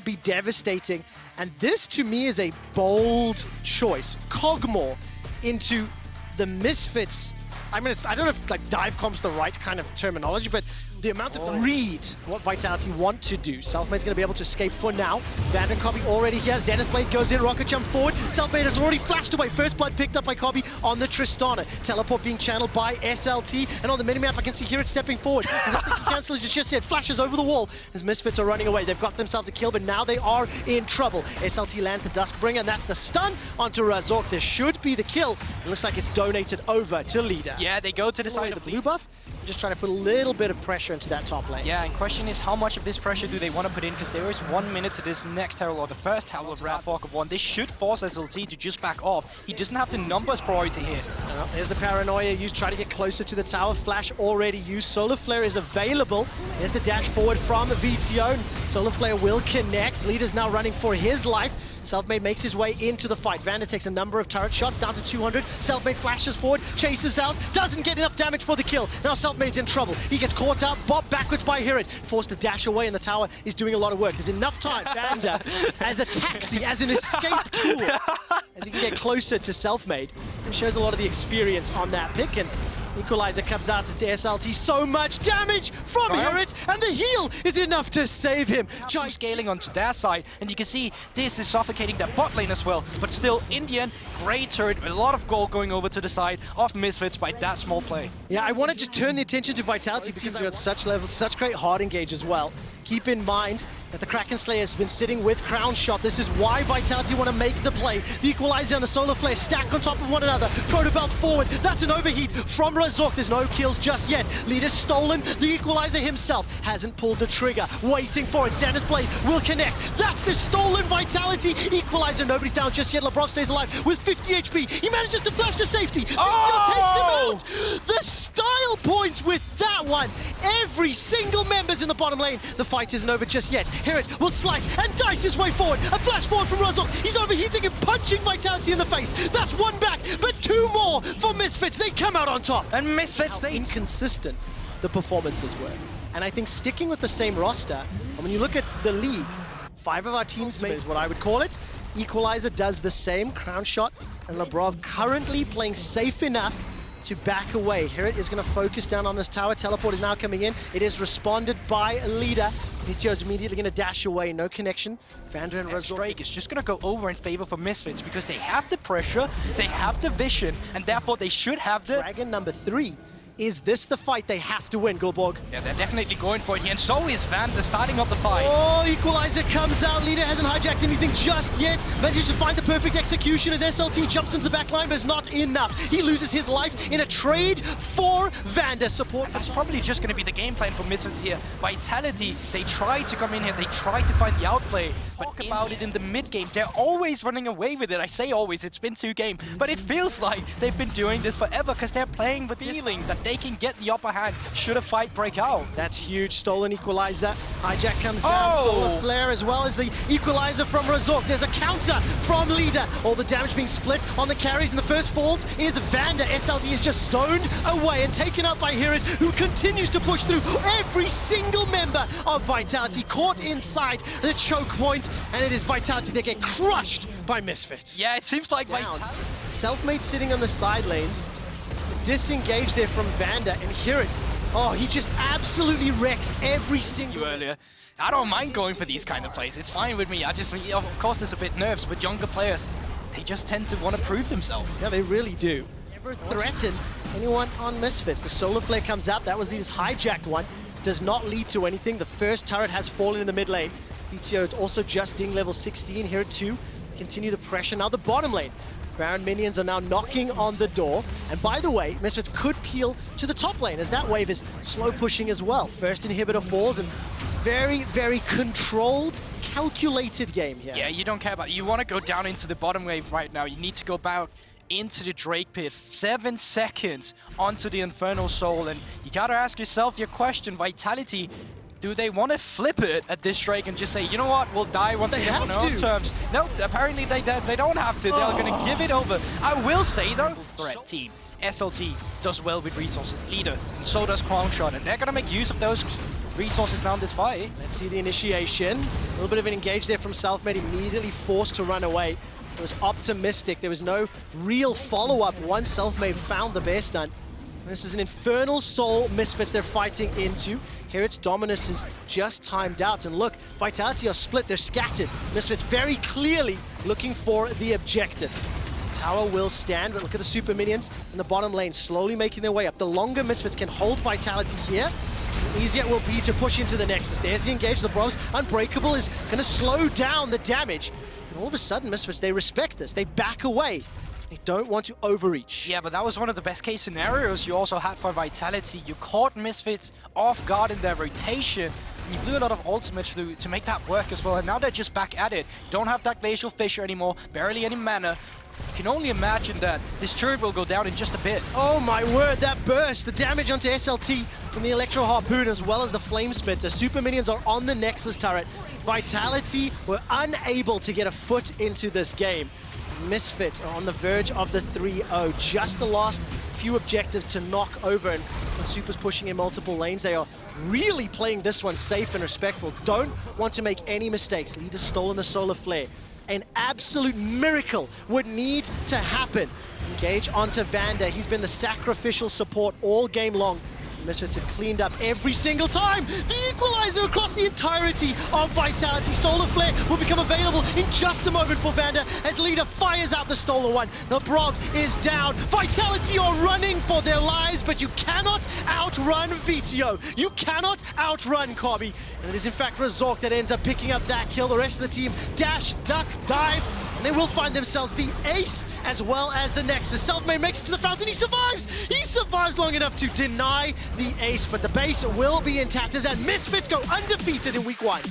be devastating. And this, to me, is a bold choice. Cogmore into the Misfits. I mean, I don't know if like dive comp's the right kind of terminology, but the amount of read what Vitality want to do. Selfmade's going to be able to escape for now. Vander and Kobbe already here. Zenith Blade goes in, rocket jump forward. Selfmade has already flashed away. First blood picked up by Kobbe on the Tristana. Teleport being channeled by SLT. And on the minimap, I can see here it's stepping forward. I don't think he cancel it just yet. Flashes over the wall as Misfits are running away. They've got themselves a kill, but now they are in trouble. SLT lands the Duskbringer, and that's the stun onto Razork. This should be the kill. It looks like it's donated over to Leader. Yeah, they go to the side of of the blue buff. Just trying to put a little bit of pressure into that top lane. Yeah, and question is how much of this pressure do they want to put in, because there is 1 minute to this next Herald, or the first Herald of Wrathwalk of 1. This should force SLT to just back off. He doesn't have the numbers priority here. There's the paranoia used, try to get closer to the tower. Flash already used. Solar Flare is available. There's the dash forward from VTO. Solar Flare will connect. Leader's now running for his life. Selfmade makes his way into the fight. Vander takes a number of turret shots down to 200. Selfmade flashes forward, chases out, doesn't get enough damage for the kill. Now Selfmade's in trouble. He gets caught out, bopped backwards by Hirit. Forced to dash away, and the tower is doing a lot of work. There's enough time, Vander, as a taxi, as an escape tool, as he can get closer to Selfmade. And shows a lot of the experience on that pick. And Equalizer comes out to SLT. So much damage from Hirit, and the heal is enough to save him. Just scaling onto their side, and you can see this is suffocating their bot lane as well. But still, in the end, great turret with a lot of gold going over to the side of Misfits by that small play. Yeah, I want to just turn the attention to Vitality because they've got such levels, such great hard engage as well. Keep in mind that the Kraken Slayer has been sitting with Crown Shot. This is why Vitality want to make the play. The Equalizer and the Solar Flare stack on top of one another. Protobelt forward. That's an overheat from Razork. There's no kills just yet. Leader's stolen. The Equalizer himself hasn't pulled the trigger. Waiting for it. Zenith Blade will connect. That's the stolen Vitality. Equalizer. Nobody's down just yet. Labrov stays alive with 50 HP. He manages to flash to safety. Takes him out. The style points with that one. Every single member's in the bottom lane. The fight isn't over just yet. Hirit will slice and dice his way forward. A flash forward from Razork. He's overheating and punching Vitality in the face. That's one back, but two more for Misfits. They come out on top. And Misfits, How inconsistent the performances were. And I think sticking with the same roster, and when you look at the league, 5 of our teams made is what I would call it. Equalizer does the same. Crown Shot and Labrov currently playing safe enough to back away. Hirit is going to focus down on this tower. Teleport is now coming in. It is responded by Leader. VTO is immediately going to dash away. No connection. Vander and Razork. Drake is just going to go over in favor for Misfits because they have the pressure, they have the vision, and therefore they should have the... Dragon number 3. Is this the fight they have to win, Gulborg? Yeah, they're definitely going for it here, and so is Vander starting up the fight. Oh, Equalizer comes out. Leader hasn't hijacked anything just yet. Managed to find the perfect execution, and SLT jumps into the back line, but it's not enough. He loses his life in a trade for Vander support. That's probably just going to be the game plan for Misfits here. Vitality, they try to come in here, they try to find the outplay, but talk about it in the mid game. They're always running away with it. I say always, it's been 2 games, but it feels like they've been doing this forever because they're playing with this feeling that they can get the upper hand should a fight break out. That's huge. Stolen Equalizer. Hijack comes down. Solar Flare as well as the Equalizer from Razork. There's a counter from Leader. All the damage being split on the carries, and the first falls is Vander. SLT is just zoned away and taken up by Hirit, who continues to push through every single member of Vitality, caught inside the choke point, and it is Vitality that get crushed by Misfits. Yeah, it seems like Vitality. Selfmade sitting on the side lanes. Disengaged there from Vander, and Hirit, oh, he just absolutely wrecks every single... Earlier. I don't mind going for these kind of plays. It's fine with me. I just, of course, there's a bit nerves with younger players. They just tend to want to prove themselves. Yeah, they really do. Never threaten anyone on Misfits. The Solar Flare comes out. That was Leader's hijacked one. Does not lead to anything. The first turret has fallen in the mid lane. VTO also just ding level 16 here at 2. Continue the pressure. Now the bottom lane. Baron minions are now knocking on the door. And by the way, Misfits could peel to the top lane as that wave is slow pushing as well. First inhibitor falls, and very, very controlled, calculated game here. Yeah, you don't care about it. You want to go down into the bottom wave right now. You need to go back into the Drake pit. 7 seconds onto the Infernal Soul. And you got to ask yourself your question, Vitality. Do they want to flip it at this Drake and just say, you know what, we'll die once again on our own terms? No, apparently they don't have to. They're going to give it over. I will say, though, threat team. SLT does well with resources, Leader, and so does Crown Shot, and they're going to make use of those resources now in this fight. Let's see the initiation. A little bit of an engage there from Southmade, immediately forced to run away. It was optimistic. There was no real follow-up once Selfmade found the bear stun. This is an Infernal Soul Misfits they're fighting into. Here it's Dominus is just timed out. And look, Vitality are split, they're scattered. Misfits very clearly looking for the objectives. Tower will stand, but look at the super minions in the bottom lane slowly making their way up. The longer Misfits can hold Vitality here, the easier it will be to push into the Nexus. There's the engage, the Bros Unbreakable is gonna slow down the damage. And all of a sudden, Misfits, they respect this. They back away. They don't want to overreach. Yeah, but that was one of the best case scenarios you also had for Vitality. You caught Misfits off guard in their rotation. And you blew a lot of ultimates through to make that work as well. And now they're just back at it. You don't have that Glacial Fissure anymore, barely any mana. You can only imagine that this turret will go down in just a bit. Oh my word, that burst! The damage onto SLT from the Electro Harpoon as well as the Flame Spitter. Super minions are on the Nexus turret. Vitality were unable to get a foot into this game. Misfits are on the verge of the 3-0. Just the last few objectives to knock over, and when Super's pushing in multiple lanes, they are really playing this one safe and respectful. Don't want to make any mistakes. Leader's stolen the Solar Flare. An absolute miracle would need to happen. Engage onto Vander. He's been the sacrificial support all game long. Misfits have cleaned up every single time. The equalizer across the entirety of Vitality. Solar Flare will become available in just a moment for Vander as Leader fires out the stolen one. The Brov is down. Vitality are running for their lives, but you cannot outrun VTO. You cannot outrun Kobby. And it is in fact Razork that ends up picking up that kill. The rest of the team dash, duck, dive, and they will find themselves the ace as well as the Nexus. Selfmade makes it to the fountain, he survives! He survives long enough to deny the ace, but the base will be intact as that Misfits go undefeated in week 1.